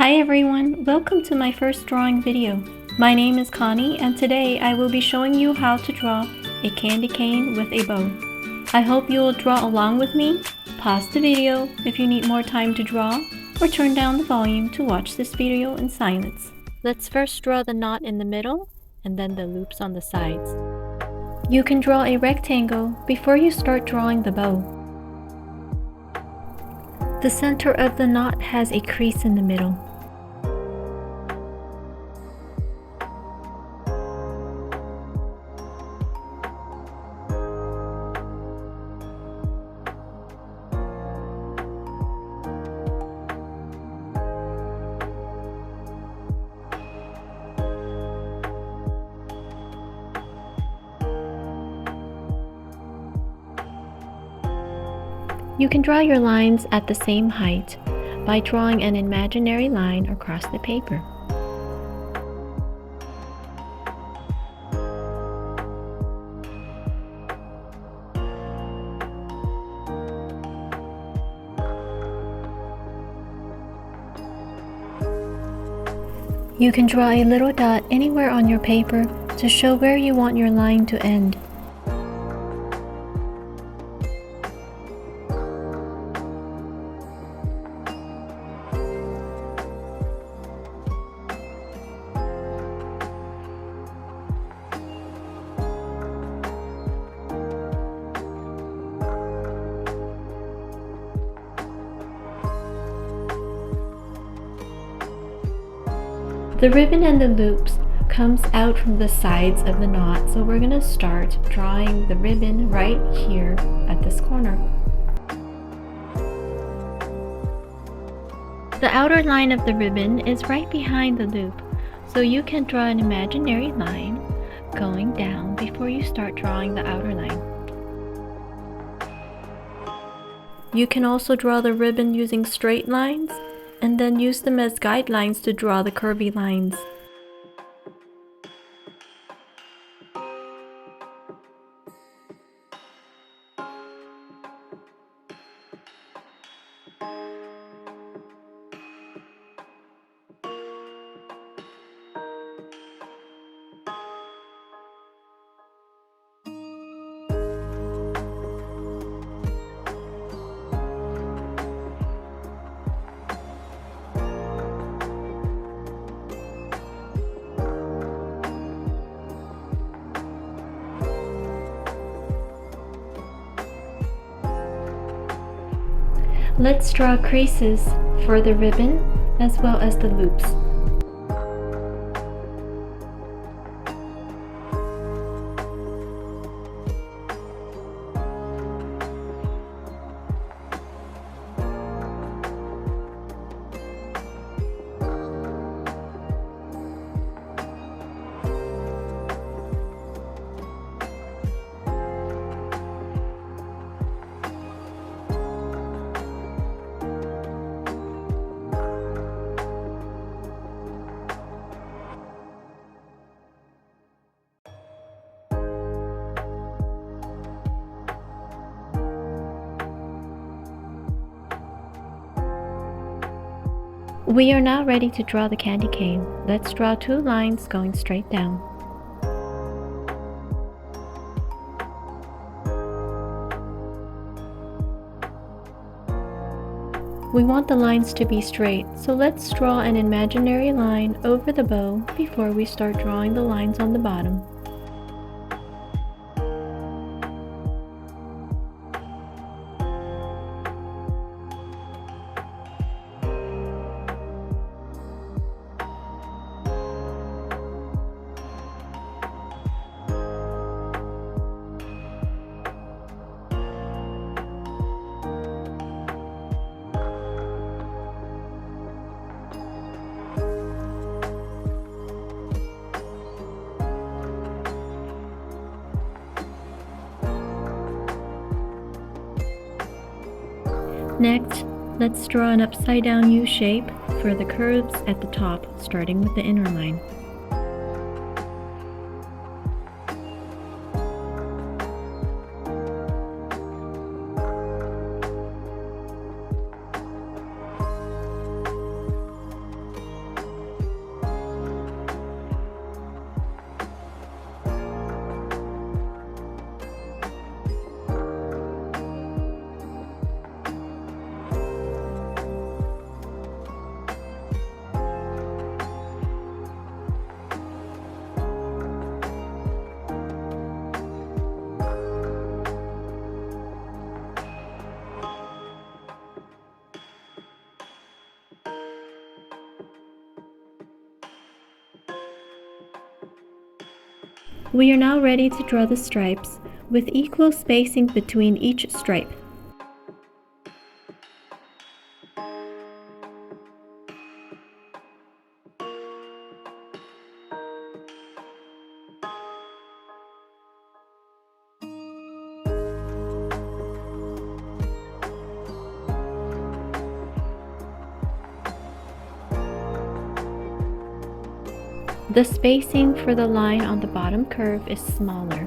Hi everyone, welcome to my first drawing video. My name is Connie and today I will be showing you how to draw a candy cane with a bow. I hope you will draw along with me. Pause the video if you need more time to draw, or turn down the volume to watch this video in silence. Let's first draw the knot in the middle and then the loops on the sides. You can draw a rectangle before you start drawing the bow. The center of the knot has a crease in the middle. You can draw your lines at the same height by drawing an imaginary line across the paper. You can draw a little dot anywhere on your paper to show where you want your line to end. The ribbon and the loops comes out from the sides of the knot, so we're going to start drawing the ribbon right here at this corner. The outer line of the ribbon is right behind the loop, so you can draw an imaginary line going down before you start drawing the outer line. You can also draw the ribbon using straight lines, and then use them as guidelines to draw the curvy lines. Let's draw creases for the ribbon as well as the loops. We are now ready to draw the candy cane. Let's draw two lines going straight down. We want the lines to be straight, so let's draw an imaginary line over the bow before we start drawing the lines on the bottom. Next, let's draw an upside down U shape for the curves at the top, starting with the inner line. We are now ready to draw the stripes with equal spacing between each stripe. The spacing for the line on the bottom curve is smaller.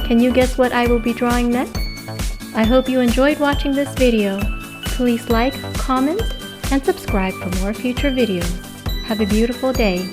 Can you guess what I will be drawing next? I hope you enjoyed watching this video. Please like, comment, and subscribe for more future videos. Have a beautiful day.